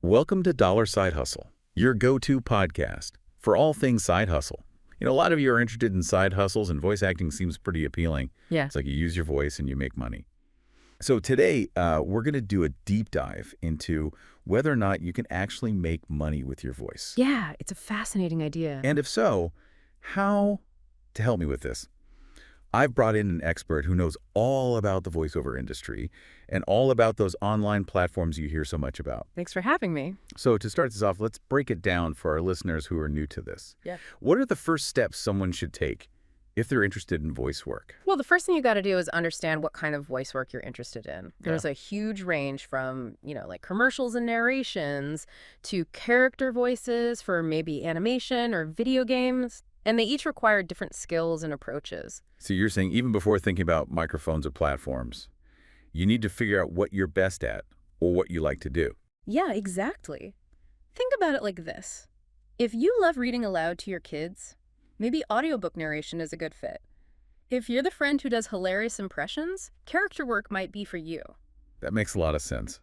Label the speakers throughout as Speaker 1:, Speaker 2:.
Speaker 1: Welcome to Dollar Side Hustle, your go-to podcast for all things side hustle. A lot of you are interested in side hustles, and voice acting seems pretty appealing.
Speaker 2: Yeah.
Speaker 1: It's like you use your voice and you make money. So today, we're going to do a deep dive into whether or not you can actually make money with your voice.
Speaker 2: Yeah, it's a fascinating idea.
Speaker 1: And if so, how to help me with this? I've brought in an expert who knows all about the voiceover industry and all about those online platforms you hear so much about.
Speaker 2: Thanks for having me.
Speaker 1: So to start this off, let's break it down for our listeners who are new to this.
Speaker 2: Yeah.
Speaker 1: What are the first steps someone should take if they're interested in voice work?
Speaker 2: Well, the first thing you got to do is understand what kind of voice work you're interested in. There's a huge range from, like commercials and narrations to character voices for maybe animation or video games. And they each require different skills and approaches.
Speaker 1: So you're saying even before thinking about microphones or platforms, you need to figure out what you're best at or what you like to do.
Speaker 2: Yeah, exactly. Think about it like this. If you love reading aloud to your kids, maybe audiobook narration is a good fit. If you're the friend who does hilarious impressions, character work might be for you.
Speaker 1: That makes a lot of sense.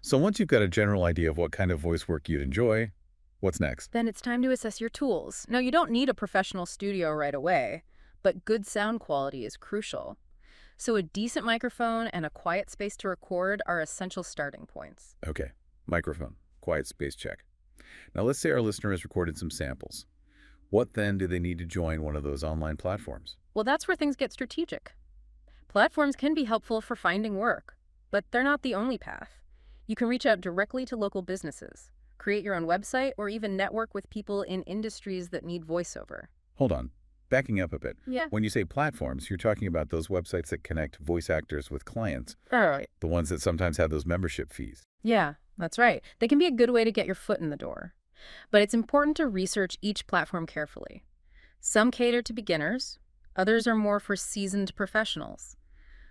Speaker 1: So once you've got a general idea of what kind of voice work you'd enjoy, what's next?
Speaker 2: Then it's time to assess your tools. Now, you don't need a professional studio right away, but good sound quality is crucial. So a decent microphone and a quiet space to record are essential starting points.
Speaker 1: Okay, microphone, quiet space check. Now let's say our listener has recorded some samples. What then do they need to join one of those online platforms?
Speaker 2: Well, that's where things get strategic. Platforms can be helpful for finding work, but they're not the only path. You can reach out directly to local businesses, create your own website, or even network with people in industries that need voiceover.
Speaker 1: Hold on. Backing up a bit.
Speaker 2: Yeah.
Speaker 1: When you say platforms, you're talking about those websites that connect voice actors with clients,
Speaker 2: All right.
Speaker 1: the ones that sometimes have those membership fees.
Speaker 2: Yeah, that's right. They can be a good way to get your foot in the door. But it's important to research each platform carefully. Some cater to beginners. Others are more for seasoned professionals.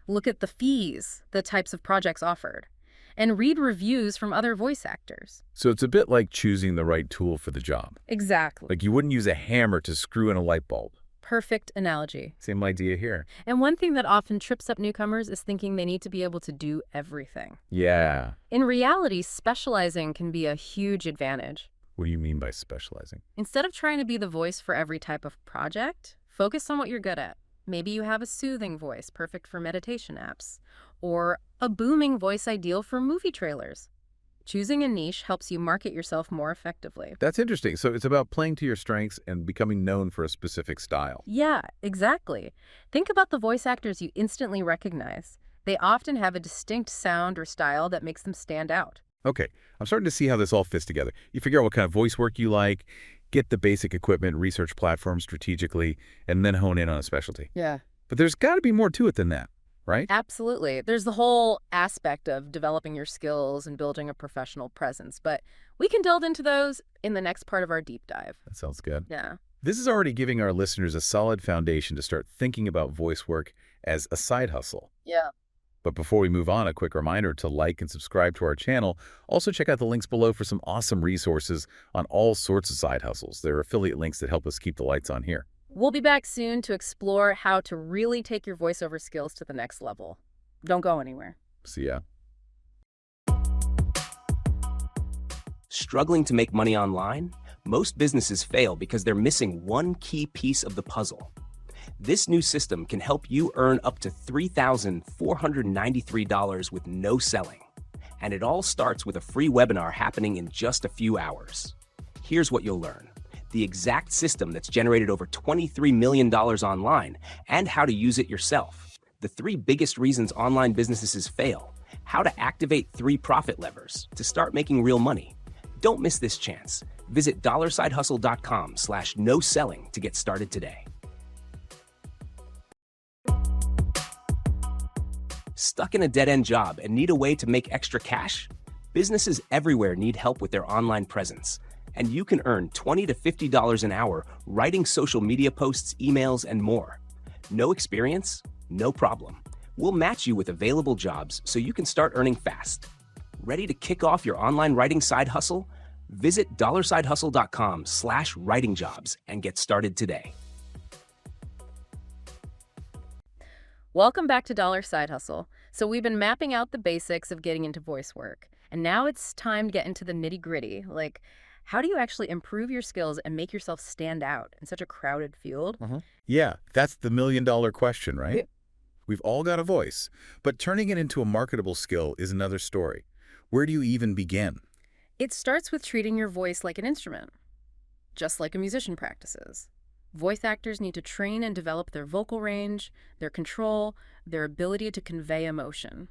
Speaker 2: Look at the fees, the types of projects offered, and read reviews from other voice actors.
Speaker 1: So it's a bit like choosing the right tool for the job.
Speaker 2: Exactly.
Speaker 1: Like you wouldn't use a hammer to screw in a light bulb.
Speaker 2: Perfect analogy.
Speaker 1: Same idea here.
Speaker 2: And one thing that often trips up newcomers is thinking they need to be able to do everything.
Speaker 1: Yeah.
Speaker 2: In reality, specializing can be a huge advantage.
Speaker 1: What do you mean by specializing?
Speaker 2: Instead of trying to be the voice for every type of project, focus on what you're good at. Maybe you have a soothing voice, perfect for meditation apps, or a booming voice ideal for movie trailers. Choosing a niche helps you market yourself more effectively.
Speaker 1: That's interesting. So it's about playing to your strengths and becoming known for a specific style.
Speaker 2: Yeah, exactly. Think about the voice actors you instantly recognize. They often have a distinct sound or style that makes them stand out.
Speaker 1: Okay, I'm starting to see how this all fits together. You figure out what kind of voice work you like, get the basic equipment, research platforms strategically, and then hone in on a specialty.
Speaker 2: Yeah.
Speaker 1: But there's got to be more to it than that, right?
Speaker 2: Absolutely. There's the whole aspect of developing your skills and building a professional presence, but we can delve into those in the next part of our deep dive.
Speaker 1: That sounds good.
Speaker 2: Yeah.
Speaker 1: This is already giving our listeners a solid foundation to start thinking about voice work as a side hustle.
Speaker 2: Yeah.
Speaker 1: But before we move on, a quick reminder to like and subscribe to our channel. Also check out the links below for some awesome resources on all sorts of side hustles. There are affiliate links that help us keep the lights on here.
Speaker 2: We'll be back soon to explore how to really take your voiceover skills to the next level. Don't go anywhere.
Speaker 1: See ya.
Speaker 3: Struggling to make money online? Most businesses fail because they're missing one key piece of the puzzle. This new system can help you earn up to $3,493 with no selling. And it all starts with a free webinar happening in just a few hours. Here's what you'll learn: the exact system that's generated over $23 million online and how to use it yourself. The 3 biggest reasons online businesses fail. How to activate 3 profit levers to start making real money. Don't miss this chance. Visit dollarsidehustle.com/no-selling to get started today. Stuck in a dead-end job and need a way to make extra cash? Businesses everywhere need help with their online presence, and you can earn $20 to $50 an hour writing social media posts, emails, and more. No experience? No problem. We'll match you with available jobs so you can start earning fast. Ready to kick off your online writing side hustle? Visit dollarsidehustle.com/writingjobs and get started today.
Speaker 2: Welcome back to Dollar Side Hustle. So we've been mapping out the basics of getting into voice work. And now it's time to get into the nitty-gritty. Like, how do you actually improve your skills and make yourself stand out in such a crowded field?
Speaker 1: Yeah, that's the million-dollar question,
Speaker 2: Yeah.
Speaker 1: right? We've all got a voice, but turning it into a marketable skill is another story. Where do you even begin?
Speaker 2: It starts with treating your voice like an instrument, just like a musician practices. Voice actors need to train and develop their vocal range, their control, their ability to convey emotion.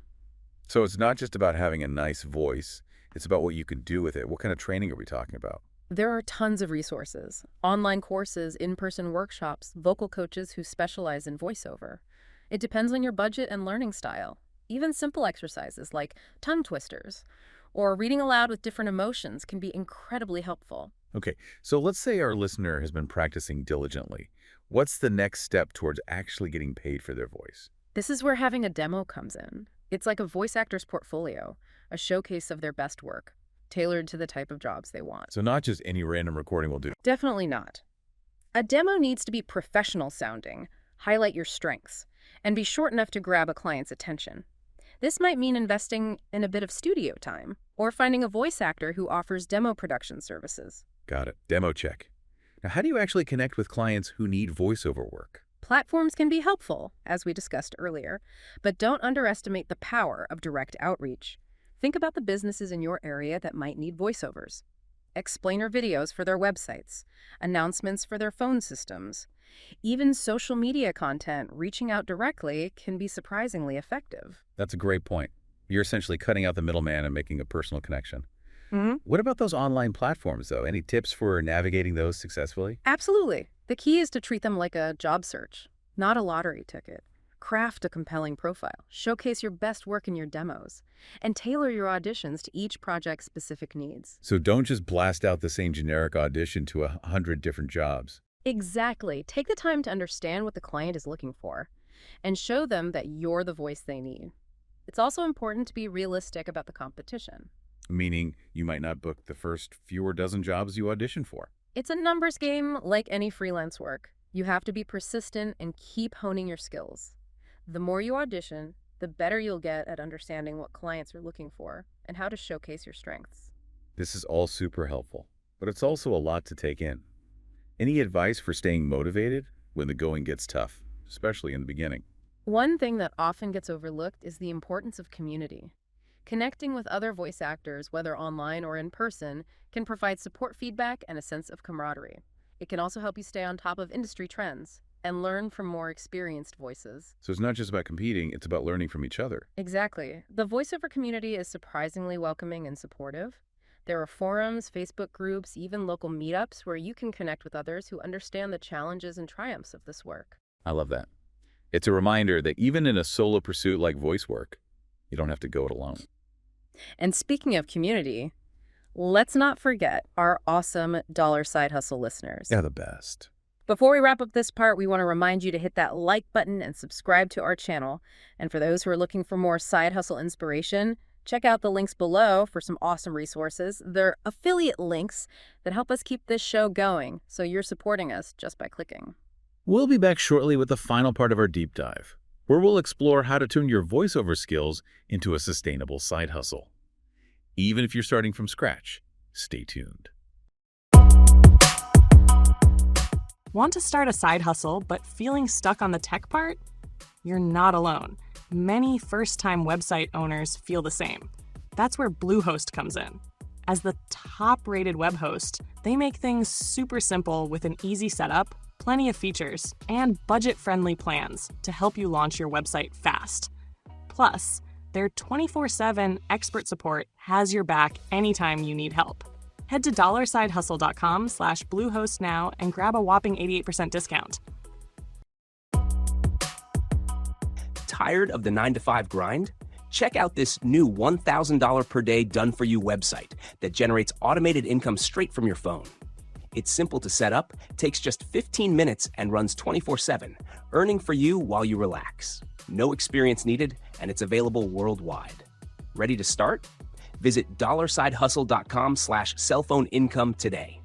Speaker 1: So it's not just about having a nice voice, it's about what you can do with it. What kind of training are we talking about?
Speaker 2: There are tons of resources, online courses, in-person workshops, vocal coaches who specialize in voiceover. It depends on your budget and learning style. Even simple exercises like tongue twisters or reading aloud with different emotions can be incredibly helpful.
Speaker 1: Okay, so let's say our listener has been practicing diligently. What's the next step towards actually getting paid for their voice?
Speaker 2: This is where having a demo comes in. It's like a voice actor's portfolio, a showcase of their best work, tailored to the type of jobs they want.
Speaker 1: So not just any random recording will do.
Speaker 2: Definitely not. A demo needs to be professional sounding, highlight your strengths, and be short enough to grab a client's attention. This might mean investing in a bit of studio time or finding a voice actor who offers demo production services.
Speaker 1: Got it. Demo check. Now, how do you actually connect with clients who need voiceover work?
Speaker 2: Platforms can be helpful, as we discussed earlier, but don't underestimate the power of direct outreach. Think about the businesses in your area that might need voiceovers. Explainer videos for their websites, announcements for their phone systems. Even social media content reaching out directly can be surprisingly effective.
Speaker 1: That's a great point. You're essentially cutting out the middleman and making a personal connection.
Speaker 2: Mm-hmm.
Speaker 1: What about those online platforms, though? Any tips for navigating those successfully?
Speaker 2: Absolutely. The key is to treat them like a job search, not a lottery ticket. Craft a compelling profile, showcase your best work in your demos, and tailor your auditions to each project's specific needs.
Speaker 1: So don't just blast out the same generic audition to 100 different jobs.
Speaker 2: Exactly. Take the time to understand what the client is looking for and show them that you're the voice they need. It's also important to be realistic about the competition.
Speaker 1: Meaning you might not book the first fewer dozen jobs you audition for.
Speaker 2: It's a numbers game like any freelance work. You have to be persistent and keep honing your skills. The more you audition, the better you'll get at understanding what clients are looking for and how to showcase your strengths.
Speaker 1: This is all super helpful, but it's also a lot to take in. Any advice for staying motivated when the going gets tough, especially in the beginning?
Speaker 2: One thing that often gets overlooked is the importance of community. Connecting with other voice actors, whether online or in person, can provide support feedback and a sense of camaraderie. It can also help you stay on top of industry trends and learn from more experienced voices.
Speaker 1: So it's not just about competing, it's about learning from each other.
Speaker 2: Exactly. The voiceover community is surprisingly welcoming and supportive. There are forums, Facebook groups, even local meetups where you can connect with others who understand the challenges and triumphs of this work.
Speaker 1: I love that. It's a reminder that even in a solo pursuit like voice work, you don't have to go it alone.
Speaker 2: And speaking of community, let's not forget our awesome Dollar Side Hustle listeners.
Speaker 1: Yeah, the best.
Speaker 2: Before we wrap up this part, we want to remind you to hit that like button and subscribe to our channel. And for those who are looking for more side hustle inspiration, check out the links below for some awesome resources. They're affiliate links that help us keep this show going, so you're supporting us just by clicking.
Speaker 1: We'll be back shortly with the final part of our deep dive, where we'll explore how to turn your voiceover skills into a sustainable side hustle. Even if you're starting from scratch, stay tuned.
Speaker 4: Want to start a side hustle but feeling stuck on the tech part? You're not alone. Many first-time website owners feel the same. That's where Bluehost comes in. As the top-rated web host, they make things super simple with an easy setup, plenty of features, and budget-friendly plans to help you launch your website fast. Plus, their 24/7 expert support has your back anytime you need help. Head to dollarsidehustle.com/Bluehost now and grab a whopping 88% discount.
Speaker 3: Tired of the 9-to-5 grind? Check out this new $1,000 per day done-for-you website that generates automated income straight from your phone. It's simple to set up, takes just 15 minutes, and runs 24/7, earning for you while you relax. No experience needed, and it's available worldwide. Ready to start? Visit dollarsidehustle.com/cellphoneincome today.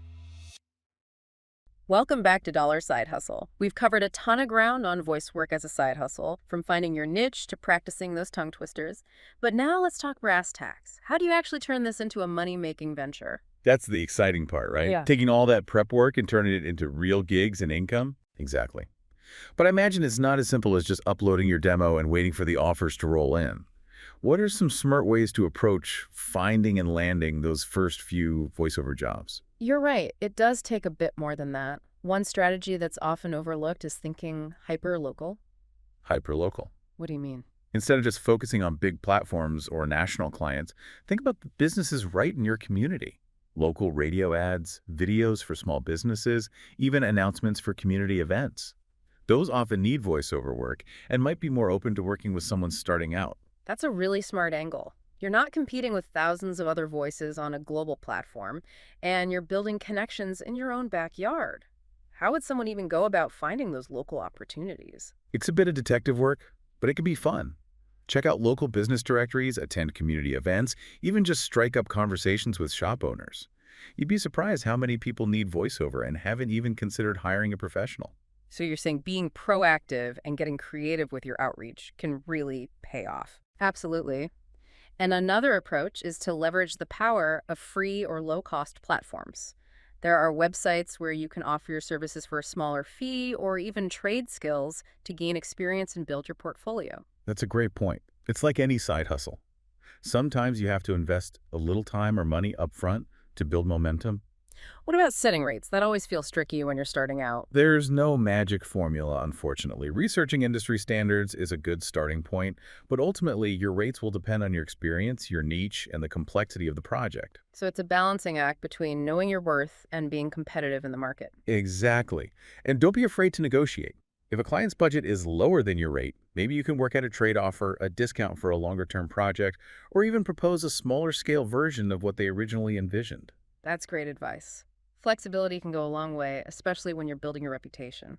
Speaker 2: Welcome back to Dollar Side Hustle. We've covered a ton of ground on voice work as a side hustle, from finding your niche to practicing those tongue twisters. But now let's talk brass tacks. How do you actually turn this into a money-making venture?
Speaker 1: That's the exciting part, right?
Speaker 2: Yeah.
Speaker 1: Taking all that prep work and turning it into real gigs and income? Exactly. But I imagine it's not as simple as just uploading your demo and waiting for the offers to roll in. What are some smart ways to approach finding and landing those first few voiceover jobs?
Speaker 2: You're right. It does take a bit more than that. One strategy that's often overlooked is thinking hyper-local.
Speaker 1: Hyperlocal.
Speaker 2: What do you mean?
Speaker 1: Instead of just focusing on big platforms or national clients, think about the businesses right in your community. Local radio ads, videos for small businesses, even announcements for community events. Those often need voiceover work and might be more open to working with someone starting out.
Speaker 2: That's a really smart angle. You're not competing with thousands of other voices on a global platform, and you're building connections in your own backyard. How would someone even go about finding those local opportunities?
Speaker 1: It's a bit of detective work, but it can be fun. Check out local business directories, attend community events, even just strike up conversations with shop owners. You'd be surprised how many people need voiceover and haven't even considered hiring a professional.
Speaker 2: So you're saying being proactive and getting creative with your outreach can really pay off. Absolutely. And another approach is to leverage the power of free or low-cost platforms. There are websites where you can offer your services for a smaller fee or even trade skills to gain experience and build your portfolio.
Speaker 1: That's a great point. It's like any side hustle. Sometimes you have to invest a little time or money upfront to build momentum.
Speaker 2: What about setting rates? That always feels tricky when you're starting out.
Speaker 1: There's no magic formula, unfortunately. Researching industry standards is a good starting point, but ultimately your rates will depend on your experience, your niche, and the complexity of the project.
Speaker 2: So it's a balancing act between knowing your worth and being competitive in the market.
Speaker 1: Exactly. And don't be afraid to negotiate. If a client's budget is lower than your rate, maybe you can work out a trade offer, a discount for a longer-term project, or even propose a smaller scale version of what they originally envisioned.
Speaker 2: That's great advice. Flexibility can go a long way, especially when you're building your reputation.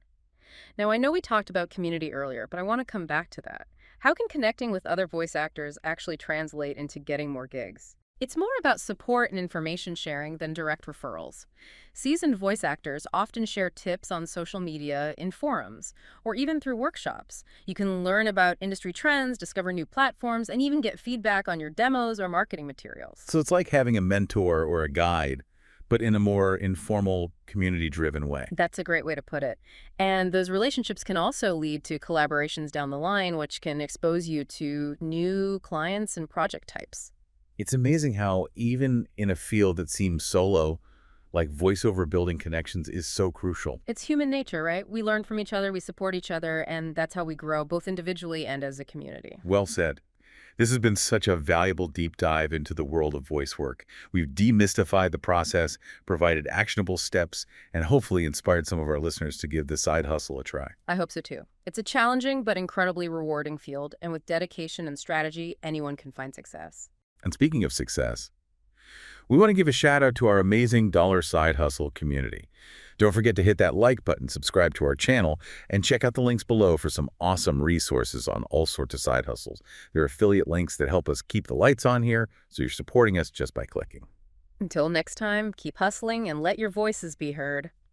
Speaker 2: Now, I know we talked about community earlier, but I want to come back to that. How can connecting with other voice actors actually translate into getting more gigs? It's more about support and information sharing than direct referrals. Seasoned voice actors often share tips on social media, in forums, or even through workshops. You can learn about industry trends, discover new platforms, and even get feedback on your demos or marketing materials.
Speaker 1: So it's like having a mentor or a guide, but in a more informal, community-driven way.
Speaker 2: That's a great way to put it. And those relationships can also lead to collaborations down the line, which can expose you to new clients and project types.
Speaker 1: It's amazing how even in a field that seems solo, like voiceover building connections is so crucial.
Speaker 2: It's human nature, right? We learn from each other, we support each other, and that's how we grow, both individually and as a community.
Speaker 1: Well said. This has been such a valuable deep dive into the world of voice work. We've demystified the process, provided actionable steps, and hopefully inspired some of our listeners to give the side hustle a try.
Speaker 2: I hope so too. It's a challenging but incredibly rewarding field, and with dedication and strategy, anyone can find success.
Speaker 1: And speaking of success, we want to give a shout out to our amazing Dollar Side Hustle community. Don't forget to hit that like button, subscribe to our channel, and check out the links below for some awesome resources on all sorts of side hustles. There are affiliate links that help us keep the lights on here, so you're supporting us just by clicking.
Speaker 2: Until next time, keep hustling and let your voices be heard.